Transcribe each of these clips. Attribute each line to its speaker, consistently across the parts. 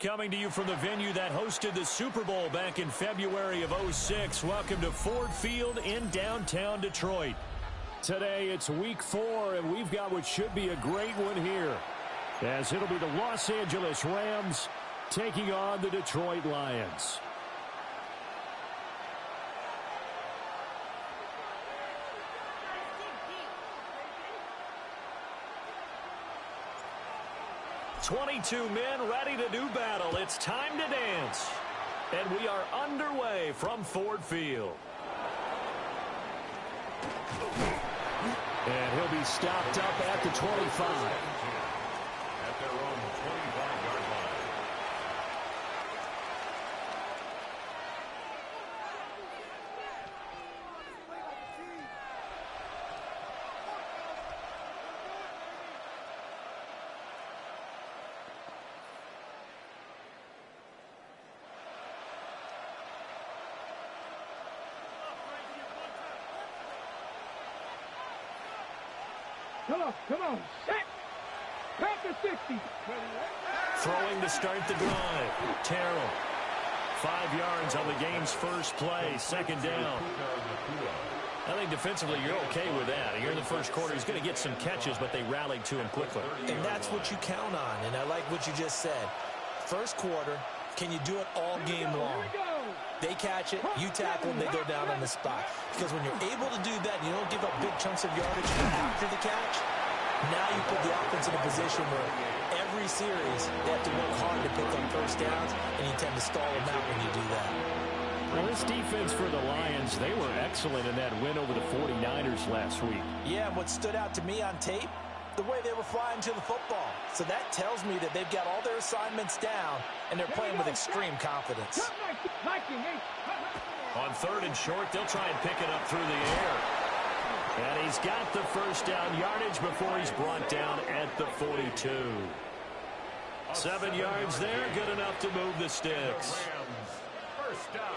Speaker 1: Coming to you from the venue that hosted the Super Bowl back in February of '06. Welcome to Ford Field in downtown Detroit. Today it's week 4, and we've got what should be a great one here, as it'll be the Los Angeles Rams taking on the Detroit Lions. "22 men ready to do battle. It's time to dance." And we are underway from Ford Field. And he'll be stopped up at the 25.
Speaker 2: At their own 25-yard line.
Speaker 3: Come on, set. Back to 60.
Speaker 1: Throwing to start the drive. Terrell. 5 yards on the game's first play. Second down. I think defensively you're okay with that. Here in the first quarter, he's going to get some catches, but they rallied to him quickly.
Speaker 4: And that's what you count on, and I like what you just said. First quarter, can you do it all game long? They catch it, you tackle them, they go down on the spot. Because when you're able to do that, you don't give up big chunks of yardage after the catch. Now you put the offense in a position where every series they have to work hard to pick up first downs, and you tend to stall them out when you do that.
Speaker 1: Well, this defense for the Lions, they were excellent in that win over the 49ers last week.
Speaker 4: Yeah, and what stood out to me on tape, the way they were flying to the football. So that tells me that they've got all their assignments down, and they're playing with extreme confidence.
Speaker 1: On third and short, they'll try and pick it up through the air. And he's got the first down yardage before he's brought down at the 42. 7 yards there, good enough to move the sticks.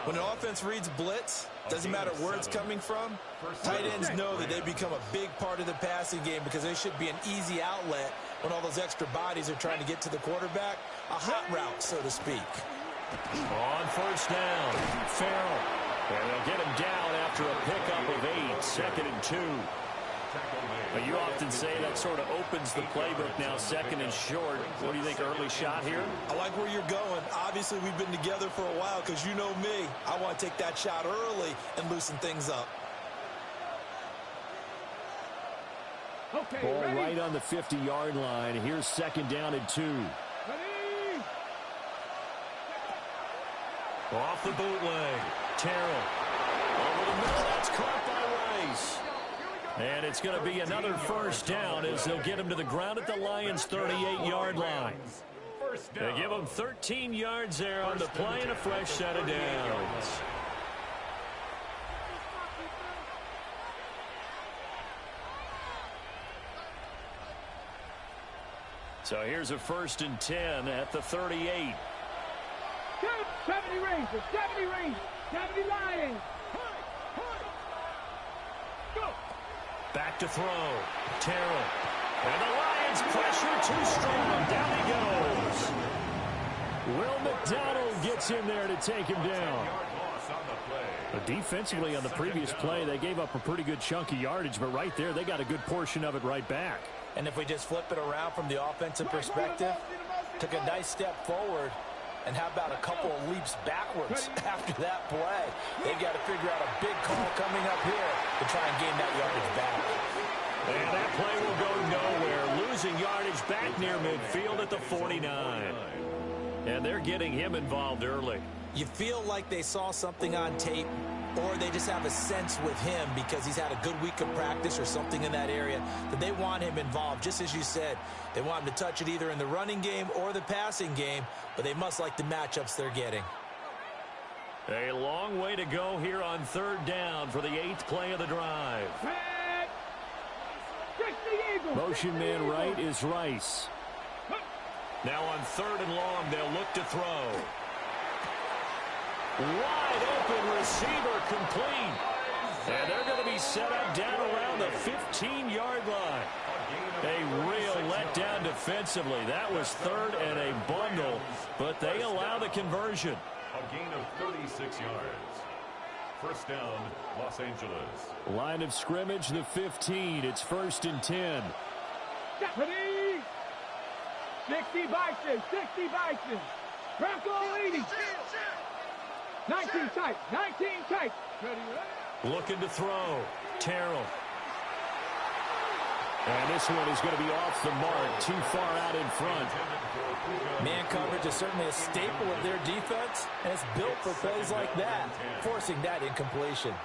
Speaker 4: When an offense reads blitz, doesn't matter where it's coming from, tight ends know that they become a big part of the passing game because they should be an easy outlet when all those extra bodies are trying to get to the quarterback. A hot route, so to speak.
Speaker 1: On first down, Farrell. And they'll get him down after a pickup of 8, 2nd and 2. But you often say that sort of opens the playbook now, 2nd and short. What do you think, early shot here?
Speaker 4: I like where you're going. Obviously, we've been together for a while because you know me. I want to take that shot early and loosen things up.
Speaker 3: Okay,
Speaker 1: ball
Speaker 3: ready?
Speaker 1: right on the 50-yard line. Here's 2nd down and 2.
Speaker 3: Ready?
Speaker 1: Off the bootleg. Terrell. Over the middle. That's caught by Rice. And it's going to be another first down as they'll get him to the ground at the Lions' 38-yard line. They give him 13 yards there on the play and a fresh set of downs. So here's a 1st and 10 at the 38.
Speaker 3: 70 Rangers, 70 Rangers, 70 Lions. Go.
Speaker 1: Back to throw. Terrell. And the Lions pressure too strong. Down he goes. Will McDonald gets in there to take him down. But defensively on the previous play, they gave up a pretty good chunk of yardage, but right there, they got a good portion of it right back.
Speaker 4: And if we just flip it around from the offensive perspective, took a nice step forward, and how about a couple of leaps backwards after that play? They've got to figure out a big call coming up here to try and gain that yardage back.
Speaker 1: And that play will go nowhere. Losing yardage back near midfield at the 49. And they're getting him involved early.
Speaker 4: You feel like they saw something on tape, or they just have a sense with him because he's had a good week of practice or something in that area that they want him involved. Just as you said, they want him to touch it either in the running game or the passing game, but they must like the matchups they're getting.
Speaker 1: A long way to go here on 3rd down for the 8th play of the drive. Motion man right is Rice. Now on 3rd and long, they'll look to throw. Wide open receiver complete. And they're going to be set up down around the 15-yard line. A real letdown defensively. That was third and a bundle, but they allow the conversion.
Speaker 2: A gain of 36 yards. First down, Los Angeles.
Speaker 1: Line of scrimmage, the 15. It's 1st and 10.
Speaker 3: Deputy! 60 Bison, 60 Bison. Bronco 80. 19 tight, 19 tight. Ready.
Speaker 1: Looking to throw. Terrell. And this one is going to be off the mark, too far out in front.
Speaker 4: Man coverage is certainly a staple of their defense, and it's built for plays like that, forcing that incompletion.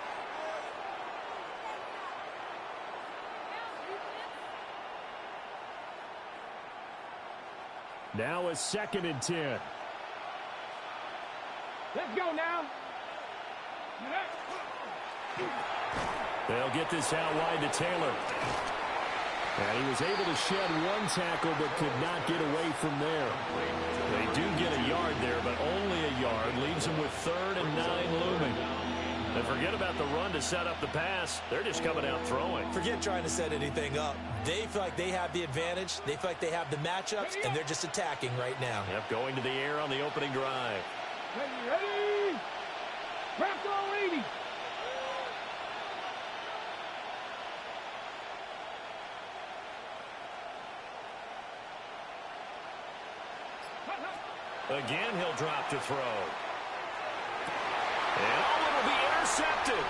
Speaker 1: Now a 2nd and 10.
Speaker 3: Let's go now.
Speaker 1: They'll get this out wide to Taylor. And he was able to shed one tackle but could not get away from there. They do get a yard there, but only a yard. Leaves them with 3rd and 9 looming. And forget about the run to set up the pass. They're just coming out throwing.
Speaker 4: Forget trying to set anything up. They feel like they have the advantage. They feel like they have the matchups, and they're just attacking right now.
Speaker 1: Yep, going to the air on the opening drive.
Speaker 3: Ready. Bronco 80.
Speaker 1: Again, he'll drop to throw. And it'll be intercepted.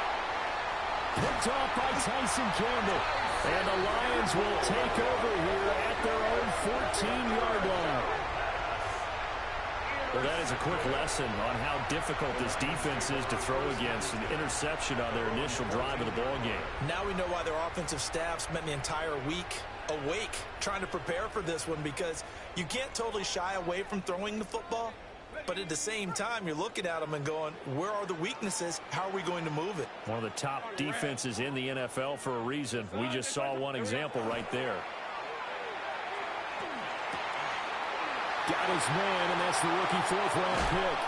Speaker 1: Picked off by Tyson Campbell. And the Lions will take over here at their own 14-yard line. Well, that is a quick lesson on how difficult this defense is to throw against. An interception on their initial drive of the ballgame.
Speaker 4: Now we know why their offensive staff spent the entire week awake trying to prepare for this one, because you can't totally shy away from throwing the football, but at the same time you're looking at them and going, where are the weaknesses? How are we going to move it?
Speaker 1: One of the top defenses in the NFL for a reason. We just saw one example right there. Got his man, and that's the rookie 4th-round pick.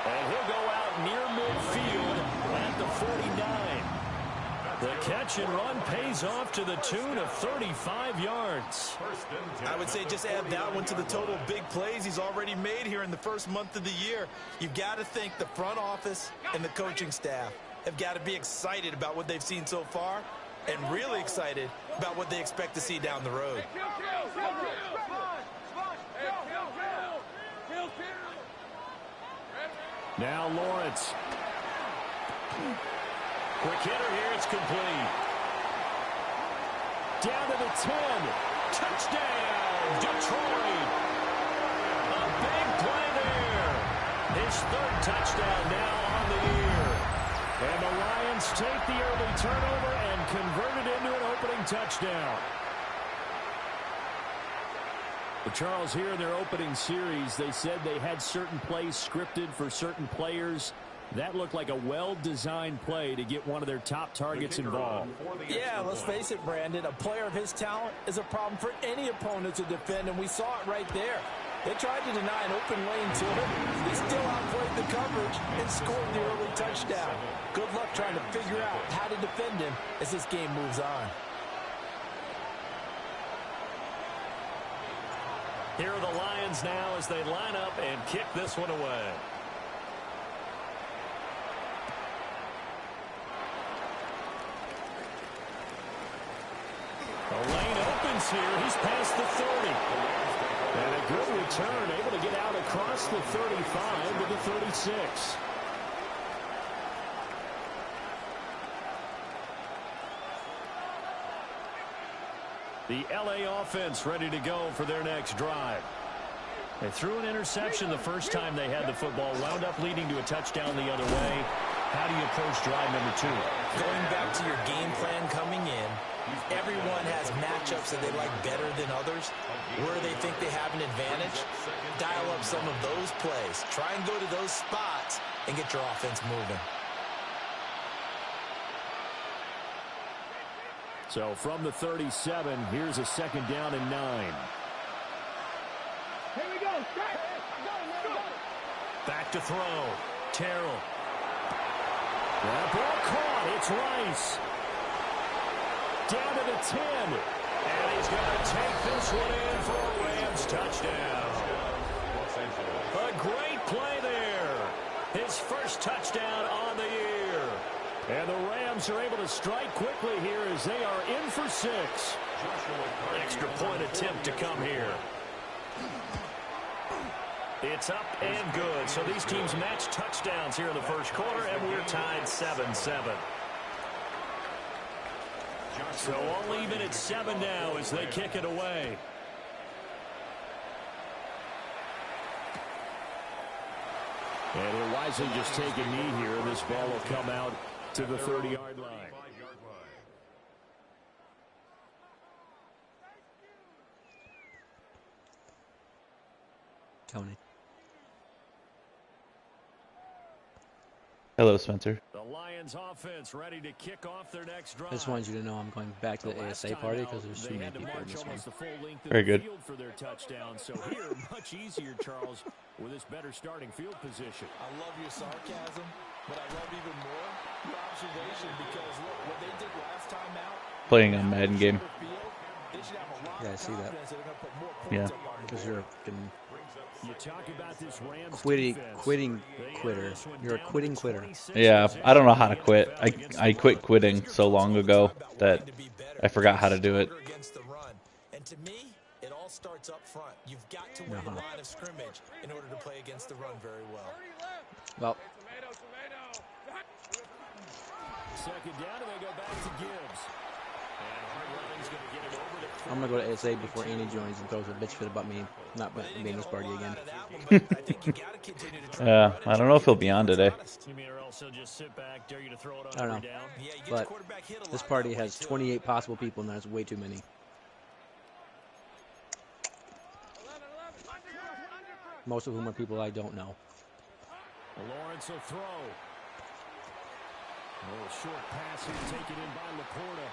Speaker 1: And he'll go out near midfield at the 49. The catch and run pays off to the tune of 35 yards.
Speaker 4: I would say just add that one to the total big plays he's already made here in the first month of the year. You've got to think the front office and the coaching staff have got to be excited about what they've seen so far and really excited about what they expect to see down the road.
Speaker 1: Now Lawrence. Quick hitter here, it's complete. Down to the 10. Touchdown, Detroit. A big play there. His 3rd touchdown now on the year. And the Lions take the early turnover and convert it into an opening touchdown. But Charles, here in their opening series, they said they had certain plays scripted for certain players. That looked like a well-designed play to get one of their top targets involved.
Speaker 4: Yeah, let's face it, Brandon. A player of his talent is a problem for any opponent to defend, and we saw it right there. They tried to deny an open lane to him. He still outplayed the coverage and scored the early touchdown. Good luck trying to figure out how to defend him as this game moves on.
Speaker 1: Here are the Lions now as they line up and kick this one away. The lane opens here. He's past the 30. And a good return, able to get out across the 35 to the 36. The LA offense ready to go for their next drive. They threw an interception the first time they had the football, wound up leading to a touchdown the other way. How do you approach drive number 2?
Speaker 4: Going back to your game plan coming in, everyone has matchups that they like better than others. Where they think they have an advantage, dial up some of those plays. Try and go to those spots and get your offense moving.
Speaker 1: So from the 37, here's a 2nd down and 9.
Speaker 3: Here we go. Go.
Speaker 1: Back to throw. Terrell. That ball caught. It's Rice. Down to the 10. And he's going to take this one in for a Rams touchdown. A great play there. His first touchdown on the year. And the Rams are able to strike quickly here as they are in for 6. Extra point attempt to come here. It's up and good. So these teams match touchdowns here in the first quarter, and we're tied 7-7. So all even at 7 now as they kick it away. And he'll wisely just take a knee here, and this ball will come out to the 30-yard line.
Speaker 5: Tony.
Speaker 6: Hello, Spencer.
Speaker 1: The Lions offense ready to kick off their next drive.
Speaker 5: I just wanted you to know I'm going back to the ASA party because there's too many people in this one.
Speaker 6: Very good.
Speaker 1: For their touchdown. So here, much easier, Charles, with this better starting field position.
Speaker 4: I love your sarcasm, but I love even more your observation because look, what they did last time out.
Speaker 6: Playing a Madden game.
Speaker 5: Yeah, I see that.
Speaker 6: Yeah.
Speaker 5: Because you're
Speaker 1: You talk about this Rams
Speaker 5: quitting quitter. You're a quitting quitter.
Speaker 6: Yeah, I don't know how to quit. I quit quitting so long ago that I forgot how to do it.
Speaker 4: And to me, it all starts up front. You've got to win the line of scrimmage in order to play against the run very well.
Speaker 5: Well,
Speaker 1: second down, and they go back to Gibbs. And Hartline's going to get it over to
Speaker 5: I'm going to go to ASA before Andy joins and throws a bitch fit about me not being this party again.
Speaker 6: I don't know if he'll be on today.
Speaker 5: I don't know. But this party has 28 possible people, and that's way too many. Most of whom are people I don't know.
Speaker 1: Lawrence will throw. A little short pass here taken in by Laporta.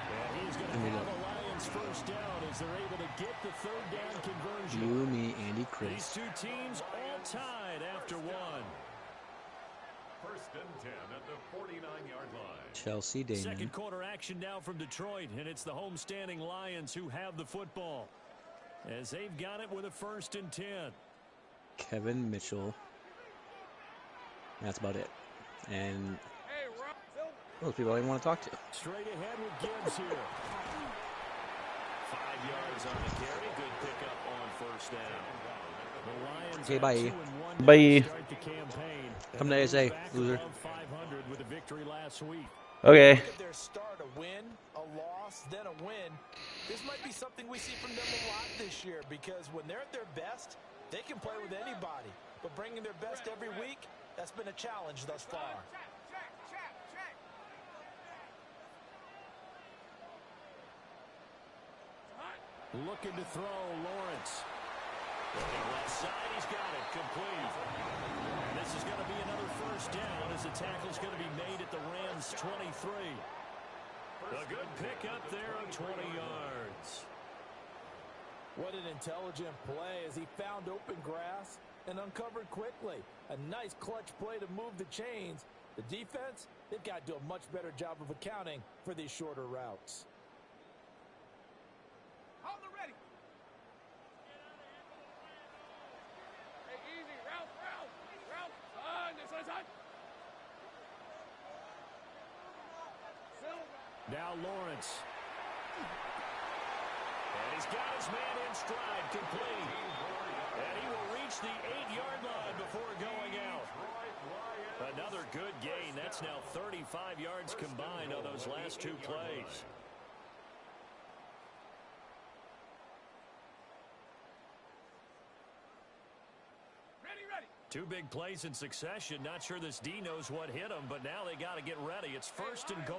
Speaker 1: And he's going to have the Lions first down as they're able to get the third down conversion.
Speaker 5: You, me, Andy, Chris.
Speaker 1: These two teams all tied after one.
Speaker 2: First and 10 at the 49-yard line.
Speaker 5: Chelsea Damon.
Speaker 1: Second quarter action now from Detroit, and it's the homestanding Lions who have the football as they've got it with a first and 10.
Speaker 5: Kevin Mitchell. That's about it. And those people I didn't want to talk to.
Speaker 1: Straight ahead with Gibbs here. 5 yards on the carry. Good pickup on first down. The Lions
Speaker 5: okay, bye.
Speaker 6: Bye.
Speaker 1: start the campaign.
Speaker 5: Come to ASA, loser.
Speaker 1: 500 with a victory last week.
Speaker 6: Okay.
Speaker 4: Look at their start, a win, a loss, then a win. This might be something we see from them a lot this year because when they're at their best, they can play with anybody. But bringing their best every week, that's been a challenge thus far.
Speaker 1: Looking to throw, Lawrence. Looking left side, he's got it, complete. And this is going to be another first down as the tackle's going to be made at the Rams' 23. A good pickup there of 20 yards.
Speaker 4: What an intelligent play as he found open grass and uncovered quickly. A nice clutch play to move the chains. The defense, they've got to do a much better job of accounting for these shorter routes.
Speaker 1: Now Lawrence. And he's got his man in stride, complete. And he will reach the 8-yard line before going out. Another good gain. That's now 35 yards combined on those last two plays. Two big plays in succession. Not sure this D knows what hit him, but now they got to get ready. It's first and goal.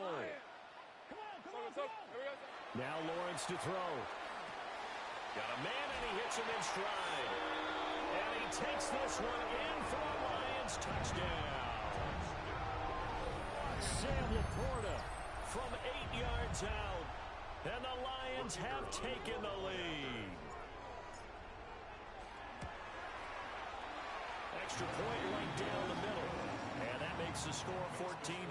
Speaker 1: Now Lawrence to throw. Got a man, and he hits him in stride. And he takes this one in for a Lions touchdown. Sam Laporta from 8 yards out. And the Lions have taken the lead. Extra point right down the middle. And that makes makes the score 14-7.
Speaker 2: 14,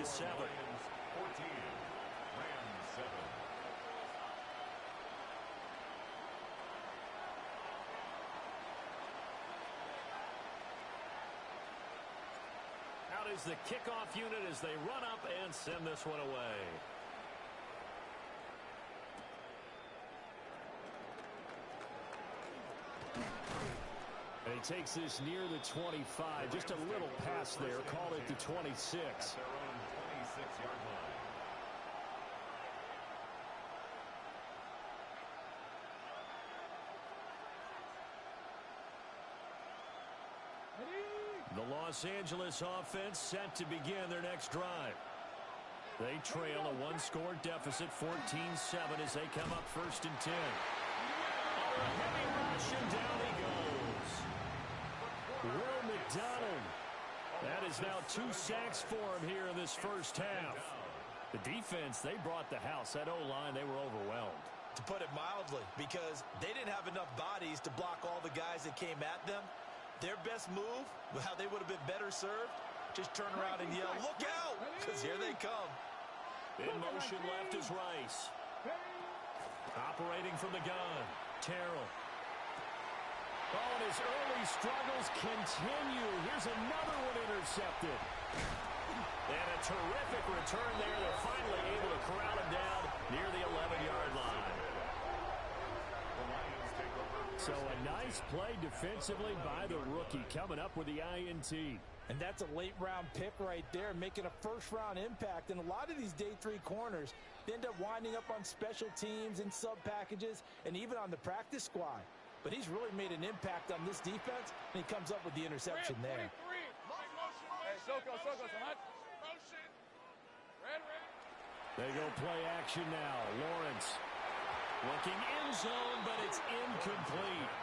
Speaker 2: Rams 7.
Speaker 1: Out is the kickoff unit as they run up and send this one away. And he takes this near the 25. Just a little pass there. Call it the 26.
Speaker 2: At their own 26-yard line.
Speaker 1: The Los Angeles offense set to begin their next drive. They trail a one-score deficit, 14-7, as they come up 1st and 10. Oh, a heavy rush, and down he goes. Will McDonald. That is now 2 sacks for him here in this first half. The defense, they brought the house. That O-line, they were overwhelmed.
Speaker 4: To put it mildly, because they didn't have enough bodies to block all the guys that came at them. Their best move, how they would have been better served, just turn around and yell, "Look out!" Because here they come.
Speaker 1: In motion left is Rice. Operating from the gun, Terrell. Oh, and his early struggles continue. Here's another one intercepted. And a terrific return there. They're finally able to corral him down near the 11-yard line. So a nice play defensively by the rookie, coming up with the INT.
Speaker 4: And that's a late-round pick right there, making a first-round impact. And a lot of these day 3 corners, they end up winding up on special teams and sub-packages and even on the practice squad. But he's really made an impact on this defense, and he comes up with the interception there.
Speaker 3: Hey, Soko, Samat. Motion. Red.
Speaker 1: They go play action now. Lawrence looking in zone, but it's incomplete.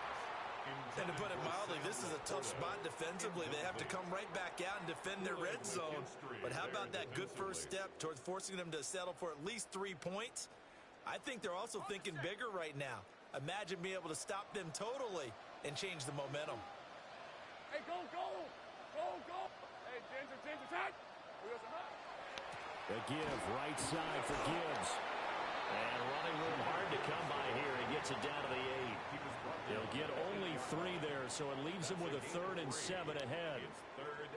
Speaker 4: And to put it mildly, this is a tough spot defensively. They have to come right back out and defend their red zone. But how about that good first step towards forcing them to settle for at least 3 points? I think they're also thinking bigger right now. Imagine being able to stop them totally and change the momentum.
Speaker 3: Hey, go. Hey, Ginger, tight.
Speaker 1: The give, right side for Gibbs. And running room hard to come by here. He gets it down to the 8. He'll get only 3 there, so it leaves him with a 3rd and 7 ahead.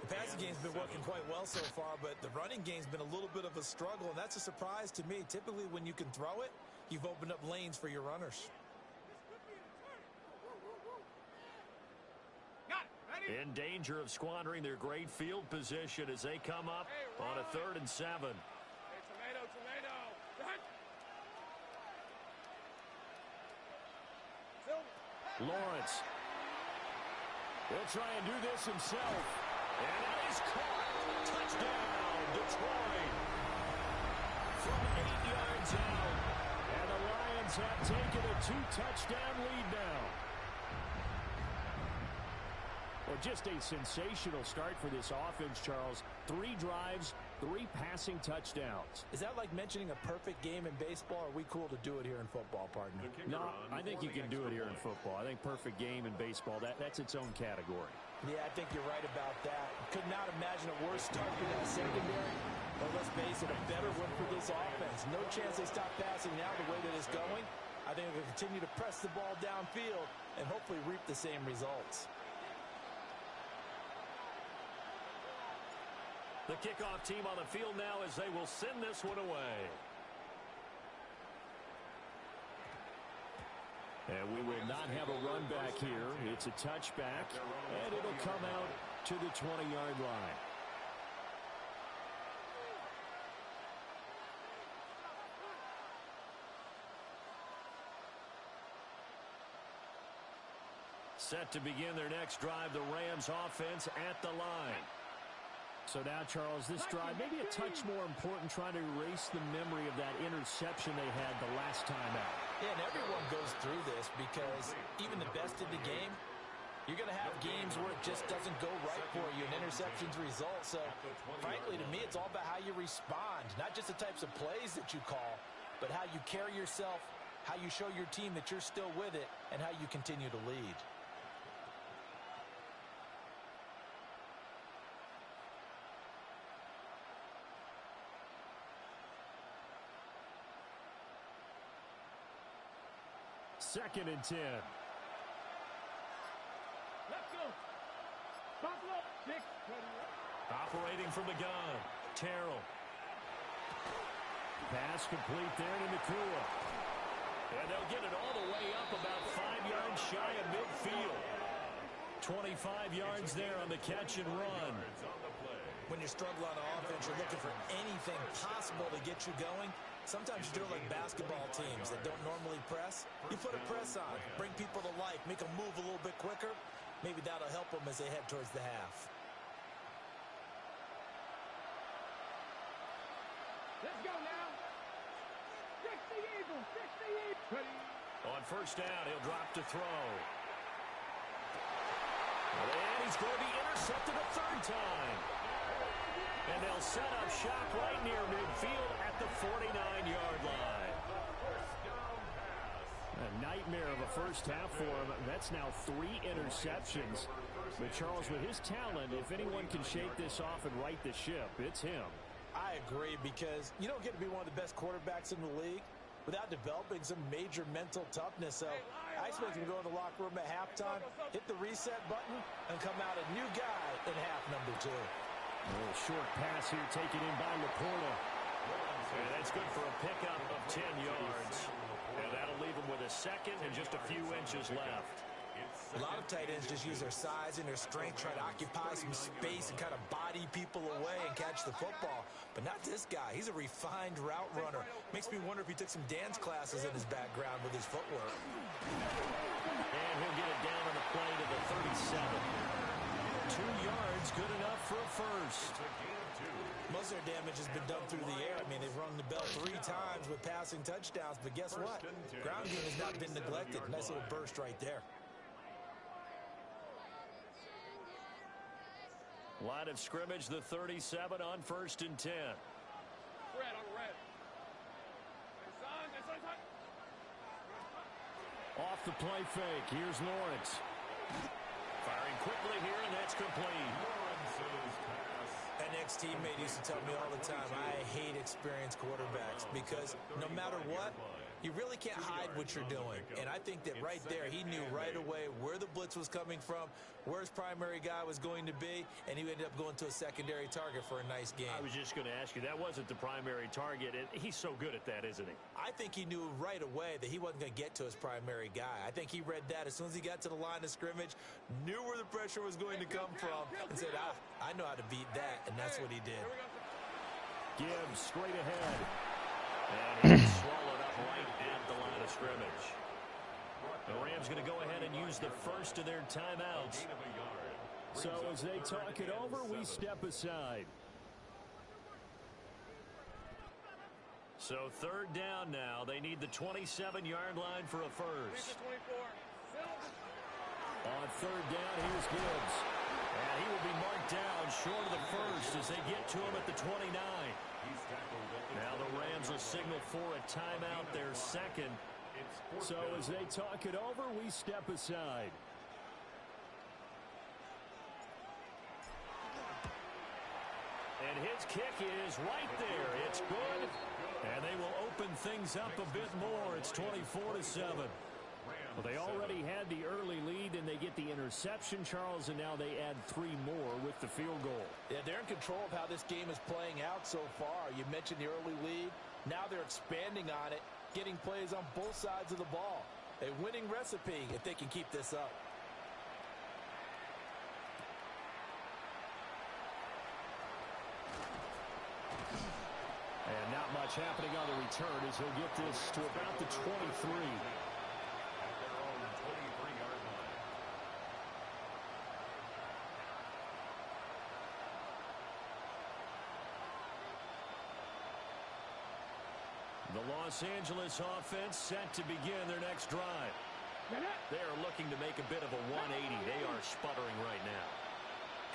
Speaker 4: The passing game's been working quite well so far, but the running game's been a little bit of a struggle, and that's a surprise to me. Typically, when you can throw it, you've opened up lanes for your runners.
Speaker 1: In danger of squandering their great field position as they come up on a 3rd and 7.
Speaker 3: Hey, tomato.
Speaker 1: Lawrence. He'll try and do this himself. And that is caught. Touchdown, Detroit. From 8 yards out. And the Lions have taken a 2-touchdown lead now. Well, just a sensational start for this offense, Charles. 3 drives, 3 passing touchdowns.
Speaker 4: Is that like mentioning a perfect game in baseball? Or are we cool to do it here in football, partner?
Speaker 1: No, I think you can do it here in football. I think perfect game in baseball, that's its own category.
Speaker 4: Yeah, I think you're right about that. Could not imagine a worse start for that secondary. But let's face it, a better one for this offense. No chance they stop passing now the way that it's going. I think they'll continue to press the ball downfield and hopefully reap the same results.
Speaker 1: The kickoff team on the field now as they will send this one away. And we will not have a run back here. It's a touchback, and it'll come out to the 20-yard line. Set to begin their next drive, the Rams offense at the line. So now, Charles, this drive maybe a touch more important, trying to erase the memory of that interception they had the last time out.
Speaker 4: Yeah, and everyone goes through this because even the best in the game, you're going to have games where it just doesn't go right for you, and interceptions result. So, frankly, to me, it's all about how you respond, not just the types of plays that you call, but how you carry yourself, how you show your team that you're still with it, and how you continue to lead.
Speaker 1: 2nd and 10.
Speaker 3: Let's go. Buffalo. 6.
Speaker 1: Operating from the gun. Terrell. Pass complete there to Nakua. And they'll get it all the way up about 5 yards shy of midfield. 25 yards there on the catch and run.
Speaker 4: When you're struggling on offense, you're looking for anything possible to get you going. Sometimes you do it like basketball teams that don't normally press. You put a press on, bring people to life, make them move a little bit quicker. Maybe that'll help them as they head towards the half.
Speaker 3: Let's go now. 60 Eagles. 60 Eagles.
Speaker 1: On first down, he'll drop to throw. And he's going to be intercepted a 3rd time. And they'll set up shop right near midfield at the 49-yard line. A nightmare of a first half for him. That's now 3 interceptions. But Charles, with his talent, if anyone can shake this off and right the ship, it's him.
Speaker 4: I agree, because you don't get to be one of the best quarterbacks in the league without developing some major mental toughness. So I expect him to go in the locker room at halftime, hit the reset button, and come out a new guy in half number 2.
Speaker 1: A little short pass here taken in by Laporta. And that's good for a pickup of 10 yards. And that'll leave him with a 2nd and just a few inches left.
Speaker 4: A lot of tight ends just use their size and their strength, try to occupy some space and kind of body people away and catch the football. But not this guy. He's a refined route runner. Makes me wonder if he took some dance classes in his background with his footwork.
Speaker 1: And he'll get it down on the play to the 37. 2 yards, good enough for a first.
Speaker 4: Most of their damage has been done through the air. I mean, they've rung the bell 3 times with passing touchdowns, but guess what? Ground game has not been neglected. Nice little burst right there.
Speaker 1: Line of scrimmage, the 37 on 1st and 10.
Speaker 3: Red on red.
Speaker 1: Off the play fake. Here's Lawrence. Firing quickly here, and that's complete.
Speaker 4: An ex-teammate used to tell me all the time, I hate experienced quarterbacks because no matter what, you really can't hide what you're doing. And I think that right there, he knew right away where the blitz was coming from, where his primary guy was going to be, and he ended up going to a secondary target for a nice game.
Speaker 1: I was just going to ask you, that wasn't the primary target, and he's so good at that, isn't he?
Speaker 4: I think he knew right away that he wasn't going to get to his primary guy. I think he read that as soon as he got to the line of scrimmage, knew where the pressure was going to come from, and said, I know how to beat that, and that's what he did.
Speaker 1: Gibbs straight ahead. And he's swallowed up right at the line of scrimmage. The Rams going to go ahead and use the first of their timeouts. So as they talk it over, we step aside. So 3rd down now. They need the 27-yard line for a first. On 3rd down, here's Gibbs. And he will be marked down short of the first as they get to him at the 29. Now the Rams will signal for a timeout, their 2nd. So as they talk it over, we step aside. And his kick is right there. It's good. And they will open things up a bit more. It's 24-7. Well, they already had the early lead, and they get the interception, Charles, and now they add 3 more with the field goal.
Speaker 4: Yeah, they're in control of how this game is playing out so far. You mentioned the early lead. Now they're expanding on it, getting plays on both sides of the ball. A winning recipe if they can keep this up.
Speaker 1: And not much happening on the return as he'll get this to about the 23. The Los Angeles offense set to begin their next drive. They are looking to make a bit of a 180. They are sputtering right now.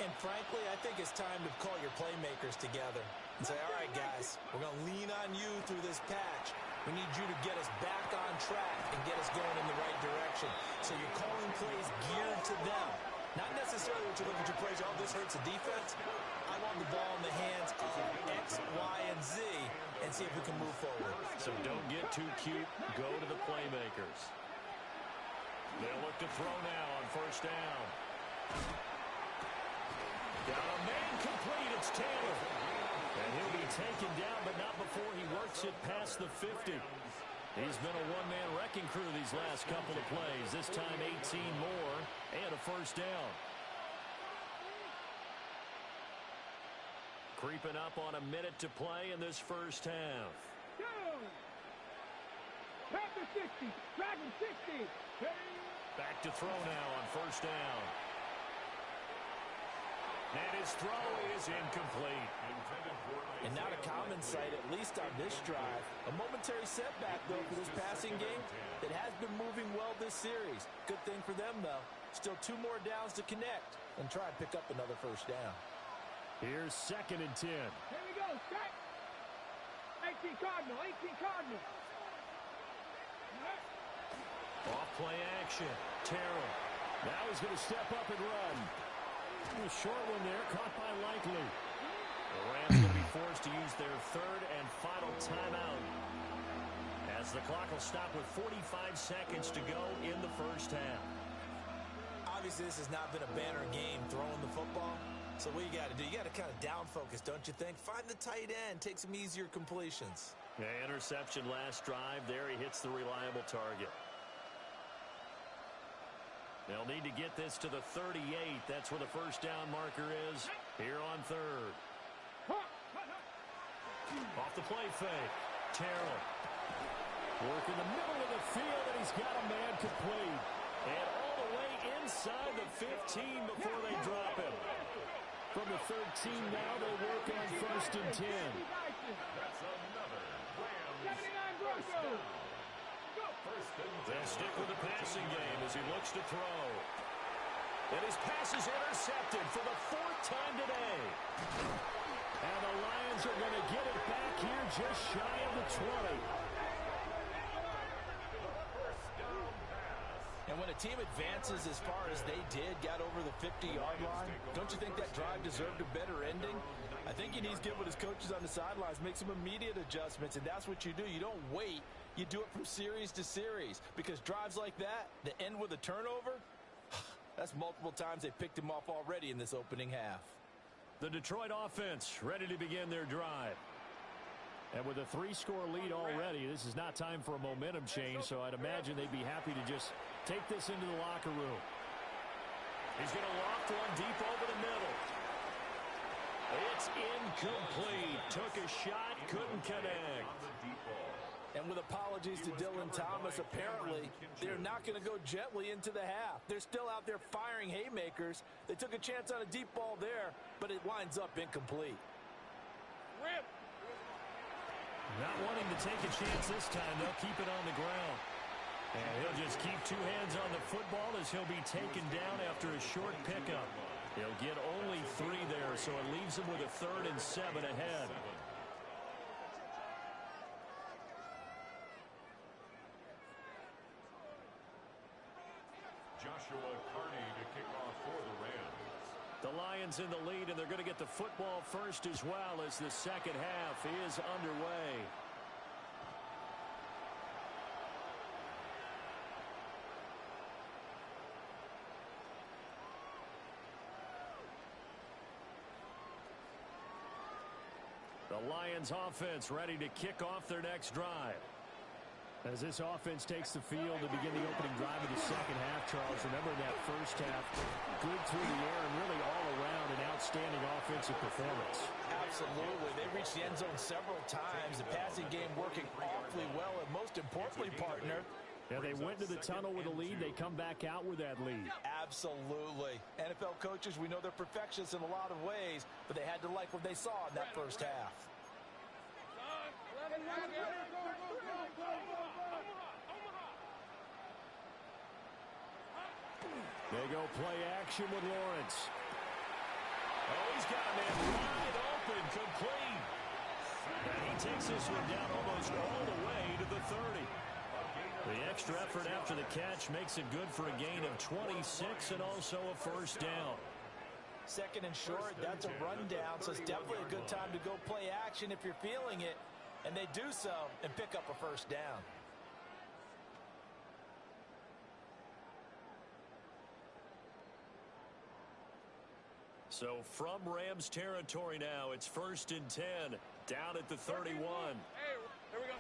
Speaker 4: And frankly, I think it's time to call your playmakers together and say, all right, guys, we're going to lean on you through this patch. We need you to get us back on track and get us going in the right direction. So you're calling plays geared to them. Not necessarily what you look at your plays, oh, this hurts the defense. I want the ball in the hands of X, Y, and Z and see if we can move forward.
Speaker 1: So don't get too cute. Go to the playmakers. They'll look to throw now on first down. Got a man complete. It's Taylor. And he'll be taken down, but not before he works it past the 50. He's been a one-man wrecking crew these last couple of plays. This time 18 more and a first down. Creeping up on a minute to play in this first half.
Speaker 3: Panther 60, Dragon 60.
Speaker 1: Back to throw now on first down. And his throw is incomplete.
Speaker 4: And not a common sight, at least on this drive. A momentary setback, though, for this passing game that has been moving well this series. Good thing for them, though. Still 2 more downs to connect and try and pick up another first down.
Speaker 1: Here's 2nd and 10.
Speaker 3: Here we go, set. 18 Cardinal, 18 Cardinal.
Speaker 1: Off play action. Terrell. Now he's going to step up and run. A short one there, caught by Likely. The Rams will be forced to use their 3rd and final timeout, as the clock will stop with 45 seconds to go in the first half.
Speaker 4: Obviously, this has not been a banner game throwing the football. So what you got to do, you got to kind of down focus, don't you think? Find the tight end, take some easier completions.
Speaker 1: Yeah, interception last drive. There he hits the reliable target. They'll need to get this to the 38. That's where the first down marker is here on 3rd. Off the play fake. Terrell. Work in the middle of the field, and he's got a man complete. And all the way inside the 15 before they drop him. From the 13 now, they work on 1st and 10.
Speaker 2: That's another Rams
Speaker 3: 79 Broncos.
Speaker 1: They'll stick with the passing game as he looks to throw. And his pass is intercepted for the 4th time today. And the Lions are going to get it back here just shy of the 20.
Speaker 4: And when a team advances as far as they did, got over the 50-yard line, don't you think that drive deserved a better ending? I think he needs to get with his coaches on the sidelines, make some immediate adjustments, and that's what you do. You don't wait. You do it from series to series, because drives like that end with a turnover, that's multiple times they picked him off already in this opening half.
Speaker 1: The Detroit offense ready to begin their drive. And with a 3-score lead already, this is not time for a momentum change, so I'd imagine they'd be happy to just take this into the locker room. He's going to loft one deep over the middle. It's incomplete. Took a shot, couldn't connect.
Speaker 4: And with apologies to Dylan Thomas, apparently they're not going to go gently into the half. They're still out there firing haymakers. They took a chance on a deep ball there, but it winds up incomplete.
Speaker 3: Rip.
Speaker 1: Not wanting to take a chance this time, they'll keep it on the ground. And he'll just keep 2 hands on the football as he'll be taken down after a short pickup. He'll get only 3 there, so it leaves him with a 3rd and 7 ahead.
Speaker 2: Joshua Carney to kick off for the Rams.
Speaker 1: The Lions in the lead, and they're going to get the football first as well as the second half is underway. The Lions offense ready to kick off their next drive. As this offense takes the field to begin the opening drive of the second half, Charles, remember in that first half, good through the air and really all around an outstanding offensive performance.
Speaker 4: Absolutely. They reached the end zone several times. The passing game working awfully well, and most importantly, partner,
Speaker 1: yeah, they went to the tunnel with a lead. They come back out with that lead.
Speaker 4: Absolutely. NFL coaches, we know they're perfectionists in a lot of ways, but they had to like what they saw in that first half.
Speaker 1: They go play action with Lawrence. Oh, he's got a man wide open, complete. And he takes this one down almost all the way to the 30. The extra effort after the catch makes it good for a gain of 26 and also a first down.
Speaker 4: 2nd and short, that's a rundown, so it's definitely a good time to go play action if you're feeling it. And they do so and pick up a first down.
Speaker 1: So from Rams territory now, it's 1st and 10, down at the 31.
Speaker 3: Hey, here we go.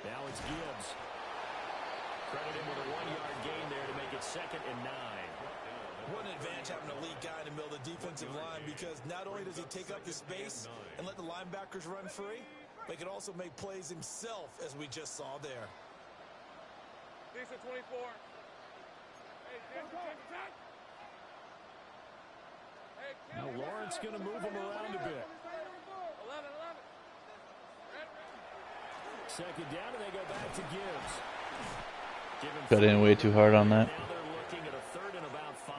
Speaker 1: Now it's Gibbs. Credit him with a 1-yard gain there to make it 2nd and 9.
Speaker 4: What an advantage having an elite guy in the middle of the defensive line, because not only does he take up the space and let the linebackers run free, but he can also make plays himself, as we just saw there.
Speaker 3: Decent 24. Hey,
Speaker 1: Now Lawrence going to move him around a bit.
Speaker 3: 11.
Speaker 1: 2nd down, and they go back to Gibbs.
Speaker 6: Got in way too hard on that.
Speaker 1: Now they're looking at a 3rd and about 5.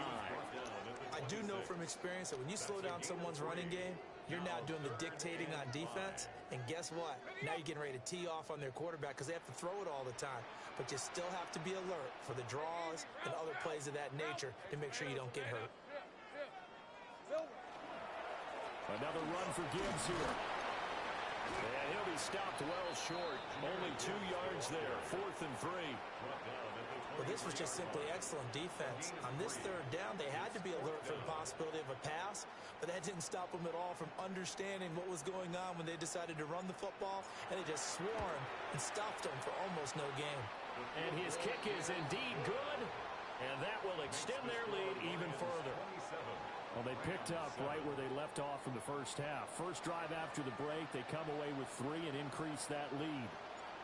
Speaker 4: I do know from experience that when you slow down someone's running game, you're now doing the dictating on defense. And guess what? Now you're getting ready to tee off on their quarterback because they have to throw it all the time. But you still have to be alert for the draws and other plays of that nature to make sure you don't get hurt.
Speaker 1: Another run for Gibbs here. And he'll be stopped well short. Only 2 yards there. 4th and 3.
Speaker 4: Well, this was just simply excellent defense. On this 3rd down, they had to be alert for the possibility of a pass, but that didn't stop them at all from understanding what was going on when they decided to run the football, and they just swarmed and stopped them for almost no gain.
Speaker 1: And his kick is indeed good, and that will extend their lead even further. Well, they picked up right where they left off in the first half. First drive after the break, they come away with 3 and increase that lead.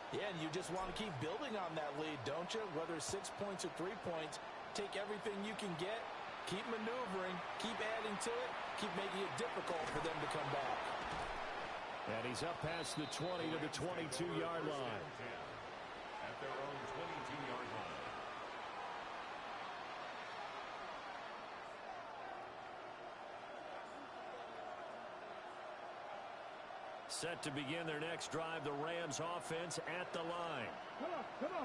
Speaker 4: Yeah, and you just want to keep building on that lead, don't you? Whether it's 6 points or 3 points, take everything you can get, keep maneuvering, keep adding to it, keep making it difficult for them to come back.
Speaker 1: And he's up past the 20 to the 22-yard line.
Speaker 2: At their own 22-yard line.
Speaker 1: Set to begin their next drive, the Rams offense at the line.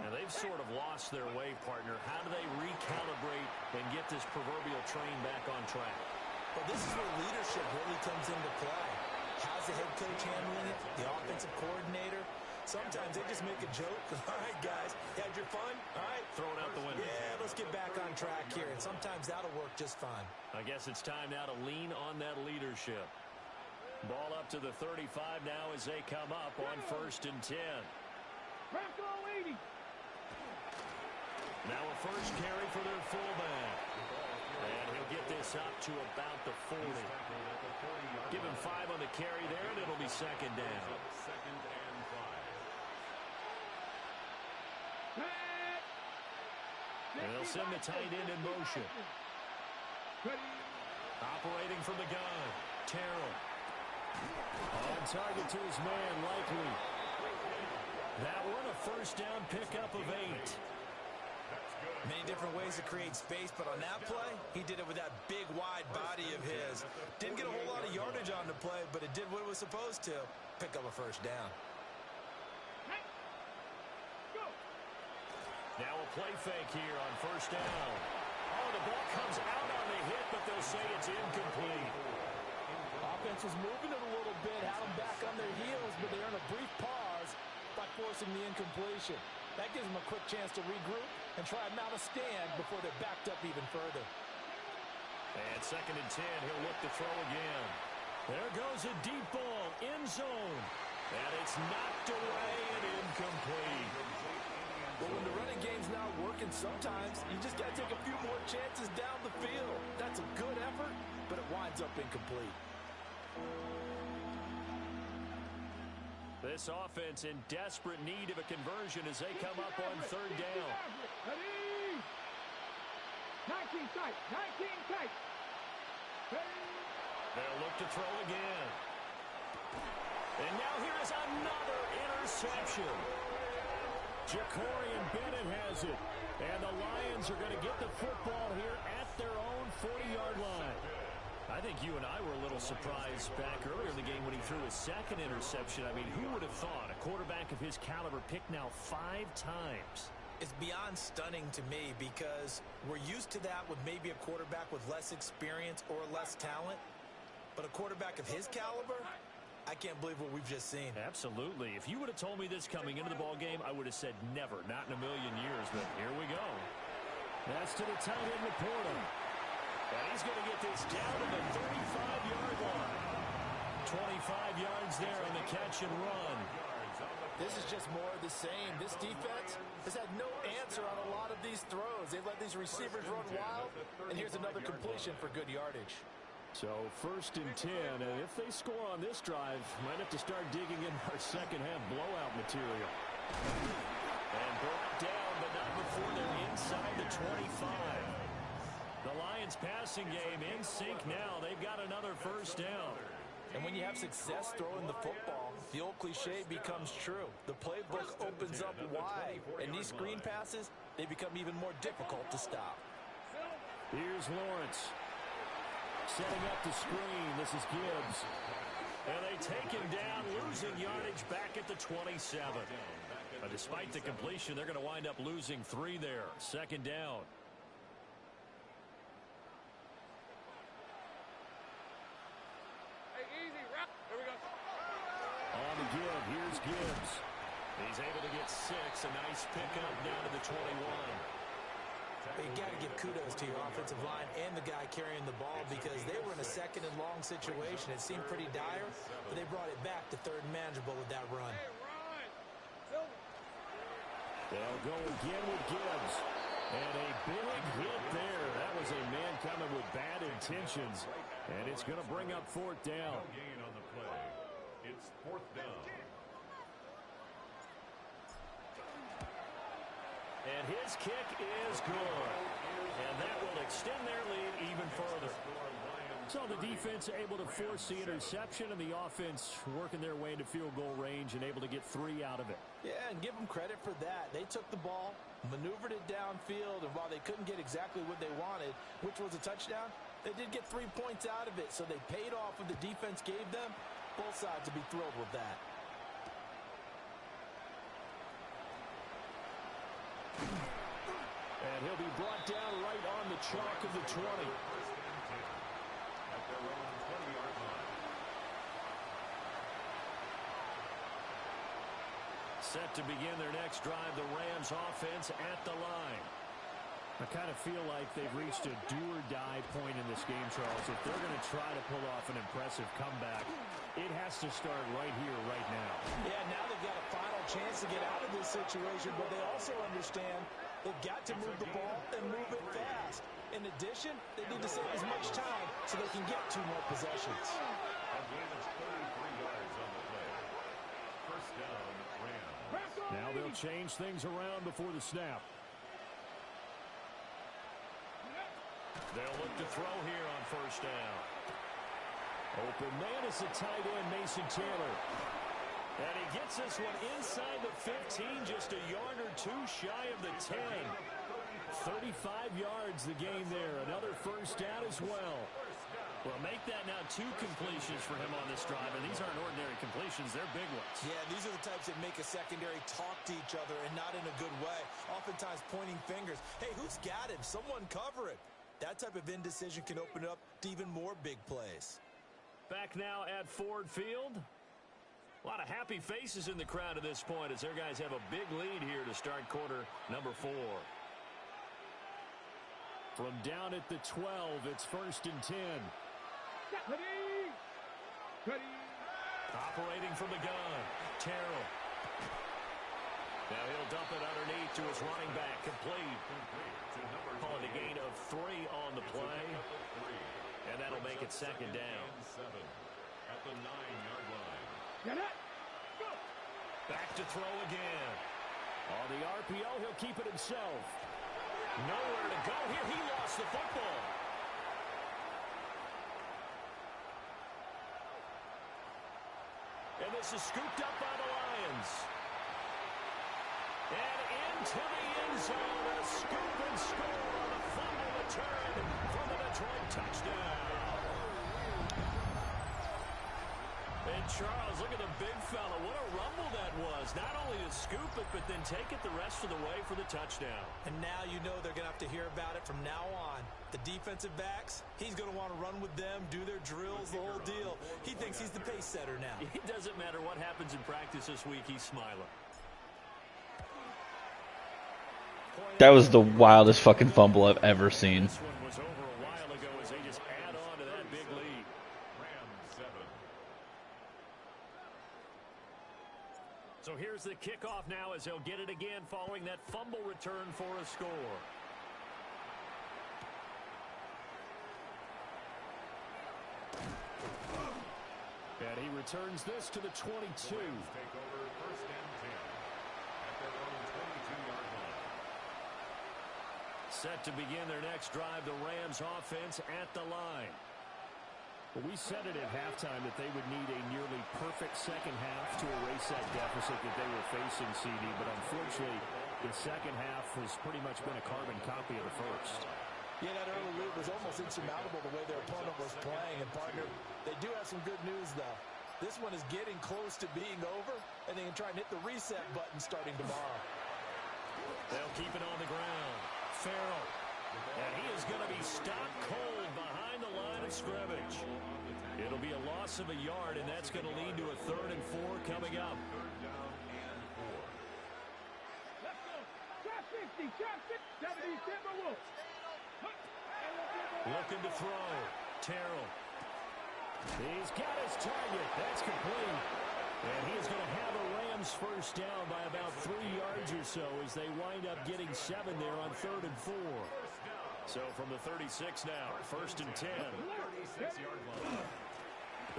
Speaker 1: And they've sort of lost their way, partner. How do they recalibrate and get this proverbial train back on track?
Speaker 4: Well, this is where leadership really comes into play. How's the head coach handling it? The offensive coordinator? Sometimes they just make a joke. All right, guys, you had your fun? All right.
Speaker 1: Throw it out the window.
Speaker 4: Yeah, let's get back on track here. And sometimes that'll work just fine.
Speaker 1: I guess it's time now to lean on that leadership. Ball up to the 35 now as they come up on 1st and 10. Now a first carry for their fullback. And he'll get this up to about the 40. Give him 5 on the carry there, and it'll be 2nd down.
Speaker 2: 2nd and 5.
Speaker 1: And they'll send the tight end in motion. Operating from the gun, Terrell. On target to his man, Likely. That one, a first down pickup of 8.
Speaker 4: Many different ways to create space, but on that play, he did it with that big, wide body of his. Didn't get a whole lot of yardage on the play, but it did what it was supposed to. Pick up a first down.
Speaker 1: Now a play fake here on 1st down. Oh, the ball comes out on the hit, but they'll say it's incomplete.
Speaker 4: Offense was moving it a little bit, had them back on their heels, but they earned a brief pause by forcing the incompletion. That gives them a quick chance to regroup and try and mount a stand before they're backed up even further.
Speaker 1: And 2nd and 10, he'll look to throw again. There goes a deep ball, end zone. And it's knocked away and incomplete.
Speaker 4: But when the running game's not working, sometimes you just got to take a few more chances down the field. That's a good effort, but it winds up incomplete.
Speaker 1: This offense in desperate need of a conversion as they come up on 3rd down.
Speaker 3: 19 tight.
Speaker 1: They'll look to throw again. And now here is another interception. Jacorian Bennett has it. And the Lions are going to get the football here at their own 40-yard line. I think you and I were a little surprised back earlier in the game when he threw his 2nd interception. I mean, who would have thought a quarterback of his caliber picked now 5 times?
Speaker 4: It's beyond stunning to me because we're used to that with maybe a quarterback with less experience or less talent. But a quarterback of his caliber, I can't believe what we've just seen.
Speaker 1: Absolutely. If you would have told me this coming into the ball game, I would have said never, not in a million years. But here we go. That's to the tight end, Laporta. And he's going to get this down to the 35-yard line. 25 yards there on the catch and run.
Speaker 4: This is just more of the same. This defense has had no answer on a lot of these throws. They've let these receivers run wild, and here's another completion for good yardage.
Speaker 1: So 1st and 10, and if they score on this drive, might have to start digging in our second-half blowout material. And brought down, but not before they're inside the 25. The Lions passing game in sync now. They've got another first down.
Speaker 4: And when you have success throwing the football, the old cliche becomes true. The playbook opens up wide, and these screen passes, they become even more difficult to stop.
Speaker 1: Here's Lawrence. Setting up the screen. This is Gibbs. And they take him down, losing yardage back at the 27. But despite the completion, they're going to wind up losing 3 there. 2nd down. On the give, here's Gibbs. He's able to get 6. A nice pickup down to the 21.
Speaker 4: You got to give kudos to your offensive line and the guy carrying the ball because they were in a 2nd and long situation. It seemed pretty dire, but they brought it back to 3rd and manageable with that run.
Speaker 1: They'll go again with Gibbs. And a big hit there. That was a man coming with bad intentions. And it's going to bring up 4th down.
Speaker 2: No gain on the play. It's 4th down.
Speaker 1: And his kick is good. And that will extend their lead even further. So the defense able to force the interception, and the offense working their way into field goal range and able to get 3 out of it.
Speaker 4: Yeah, and give them credit for that. They took the ball, maneuvered it downfield, and while they couldn't get exactly what they wanted, which was a touchdown, they did get 3 points out of it, so they paid off what the defense gave them. Both sides will be thrilled with that.
Speaker 1: And he'll be brought down right on the chalk of the 20.
Speaker 2: At their own 20-yard line.
Speaker 1: Set to begin their next drive, the Rams offense at the line. I kind of feel like they've reached a do-or-die point in this game, Charles. If they're going to try to pull off an impressive comeback, it has to start right here, right now.
Speaker 4: Yeah, now they've got a final chance to get out of this situation, but they also understand they've got to move the ball and move it fast. In addition, they need to save as much time so they can get 2 more possessions.
Speaker 2: A gain of 33 yards on the play. 1st down, Rams.
Speaker 1: Now they'll change things around before the snap. They'll look to throw here on 1st down. Open man is the tight end, Mason Taylor. And he gets this one inside the 15, just a yard or 2 shy of the 10. 35 yards the game there. Another 1st down as well. Well, make that now 2 completions for him on this drive, and these aren't ordinary completions. They're big ones.
Speaker 4: Yeah, these are the types that make a secondary talk to each other and not in a good way. Oftentimes pointing fingers. Hey, who's got him? Someone cover it. That type of indecision can open up to even more big plays.
Speaker 1: Back now at Ford Field. A lot of happy faces in the crowd at this point as their guys have a big lead here to start quarter number 4. From down at the 12, it's 1st and 10. Operating from the gun, Terrell. Now he'll dump it underneath to his running back, complete. Calling a gain of 3 on the play. And that'll make it 2nd down.
Speaker 2: 7 at the 9-yard line.
Speaker 1: Back to throw again. On the RPO, he'll keep it himself. Nowhere to go here. He lost the football. And this is scooped up by the Lions. And into the end zone, a scoop and score on a fumble return from the Detroit touchdown. And Charles, look at the big fella. What a rumble that was. Not only to scoop it, but then take it the rest of the way for the touchdown.
Speaker 4: And now you know they're going to have to hear about it from now on. The defensive backs, he's going to want to run with them, do their drills, the whole deal. He thinks he's the pace setter now.
Speaker 1: It doesn't matter what happens in practice this week. He's smiling.
Speaker 6: That was the wildest fucking fumble I've ever seen.
Speaker 1: This one was over a while ago as they just So here's the kickoff now as they'll get it again following that fumble return for a score. And he returns this to the 22.
Speaker 2: The Lions take over 1st and 10 at their own 22-yard line.
Speaker 1: Set to begin their next drive, the Rams offense at the line. Well, we said it at halftime that they would need a nearly perfect second half to erase that deficit that they were facing, CD. But unfortunately, the second half has pretty much been a carbon copy of the first.
Speaker 4: Yeah, that early lead was almost insurmountable the way their opponent was playing. And, partner, they do have some good news, though. This one is getting close to being over, and they can try and hit the reset button starting tomorrow.
Speaker 1: They'll keep it on the ground. Farrell. And he is going to be stopped cold behind the line of scrimmage. It'll be a loss of a yard, and that's going to lead to a 3rd and 4 coming up.
Speaker 2: 3rd down and 4.
Speaker 3: Let's go. Trap 50. Trap 50. 70. Timberwolves.
Speaker 1: Looking to throw. Terrell. He's got his target. That's complete. And he's going to have a Rams first down by about 3 yards or so as they wind up getting 7 there on 3rd and 4. So from the 36 now, 1st and 10.
Speaker 2: 36-yard line.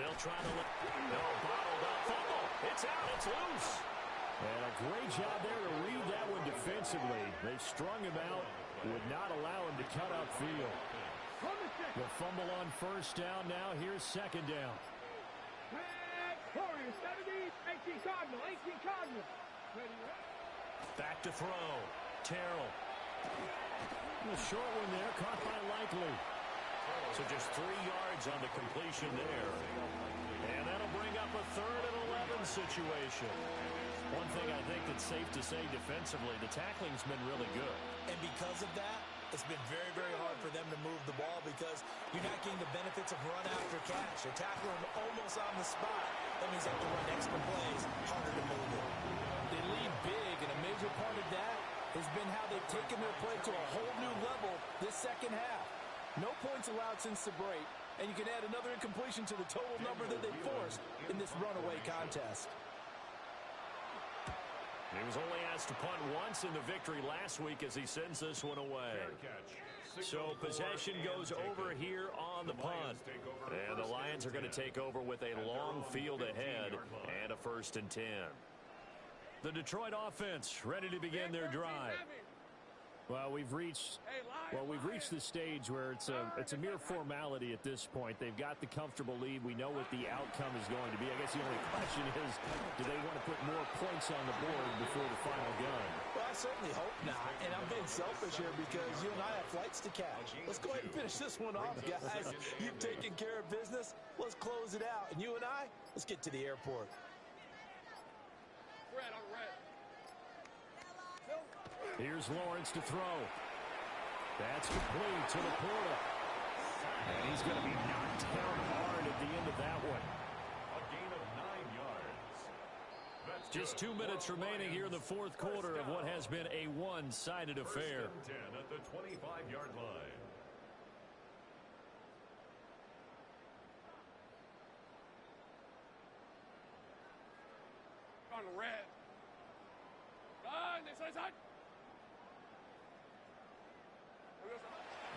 Speaker 1: They'll try to bottled up fumble. It's out. It's loose. And a great job there to read that one defensively. They strung him out, would not allow him to cut upfield. The fumble on 1st down now. Here's 2nd down.
Speaker 3: Warriors, 70, 18 Cardinal, 18 Cardinal.
Speaker 1: Back to throw. Terrell. A short one there, caught by Likely. So just 3 yards on the completion there. And that'll bring up a 3rd and 11 situation. One thing I think that's safe to say defensively, the tackling's been really good.
Speaker 4: And because of that, it's been very, very hard for them to move the ball because you're not getting the benefits of run after catch. You're tackling them almost on the spot. That means they have to run extra plays, harder to move it.
Speaker 7: They lead big, and a major part of that has been how they've taken their play to a whole new level this second half. No points allowed since the break, and you can add another incompletion to the total number that they forced in this runaway contest.
Speaker 1: He was only asked to punt once in the victory last week as he sends this one away. So possession goes over here on the punt. And the Lions are going to take over with a long field ahead and a 1st and 10. The Detroit offense ready to begin their drive. Well, we've reached the stage where it's a mere formality at this point. They've got the comfortable lead. We know what the outcome is going to be. I guess the only question is, do they want to put more points on the board before the final gun?
Speaker 4: Well, I certainly hope not. And I'm being selfish here because you and I have flights to catch. Let's go ahead and finish this one off, guys. You've taken care of business. Let's close it out. And you and I, let's get to the airport.
Speaker 3: Red on red.
Speaker 1: Here's Lawrence to throw. That's complete to Laporta. And he's going to be knocked down hard at the end of that one.
Speaker 2: A gain of 9 yards. That's
Speaker 1: Just 2 minutes remaining here in the 4th quarter of what has been a one-sided affair.
Speaker 2: 1st and 10 at the 25-yard line.
Speaker 3: On red. Side.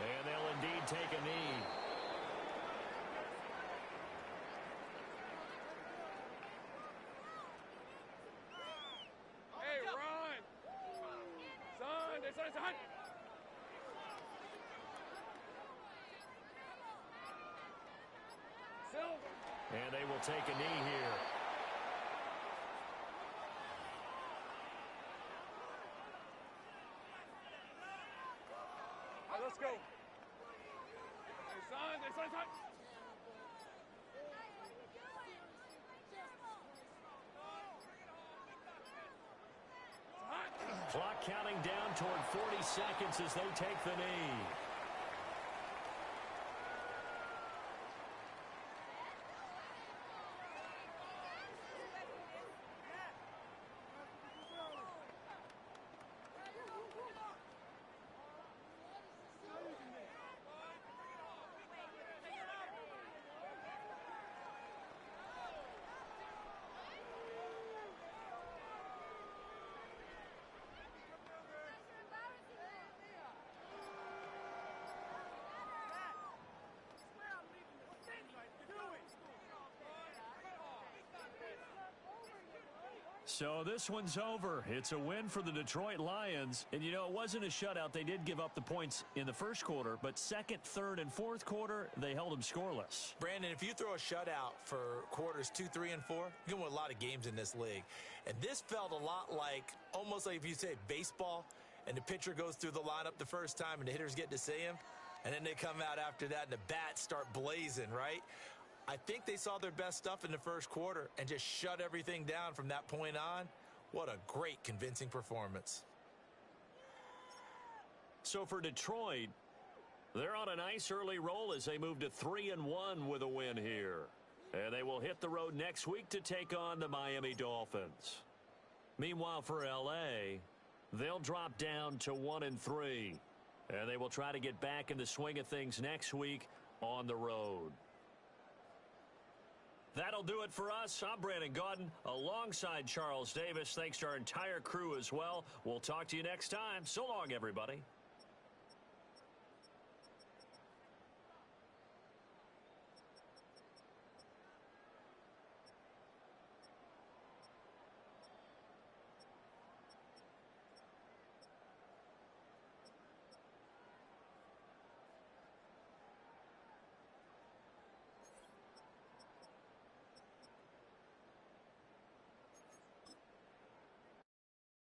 Speaker 1: And they'll indeed take a knee.
Speaker 3: Hey, run! Son.
Speaker 1: And they will take a knee here.
Speaker 3: Let's go. Son.
Speaker 1: Clock counting down toward 40 seconds as they take the knee. So this one's over. It's a win for the Detroit Lions. And, you know, it wasn't a shutout. They did give up the points in the first quarter, but second, third, and fourth quarter, they held them scoreless.
Speaker 4: Brandon, if you throw a shutout for quarters 2, 3, and 4, you're going to win a lot of games in this league. And this felt a lot like, almost like if you say baseball, and the pitcher goes through the lineup the first time, and the hitters get to see him, and then they come out after that, and the bats start blazing, right? I think they saw their best stuff in the first quarter and just shut everything down from that point on. What a great, convincing performance.
Speaker 1: So for Detroit, they're on a nice early roll as they move to 3-1 with a win here. And they will hit the road next week to take on the Miami Dolphins. Meanwhile, for L.A., they'll drop down to 1-3. And they will try to get back in the swing of things next week on the road. That'll do it for us. I'm Brandon Gaudin alongside Charles Davis. Thanks to our entire crew as well. We'll talk to you next time. So long, everybody.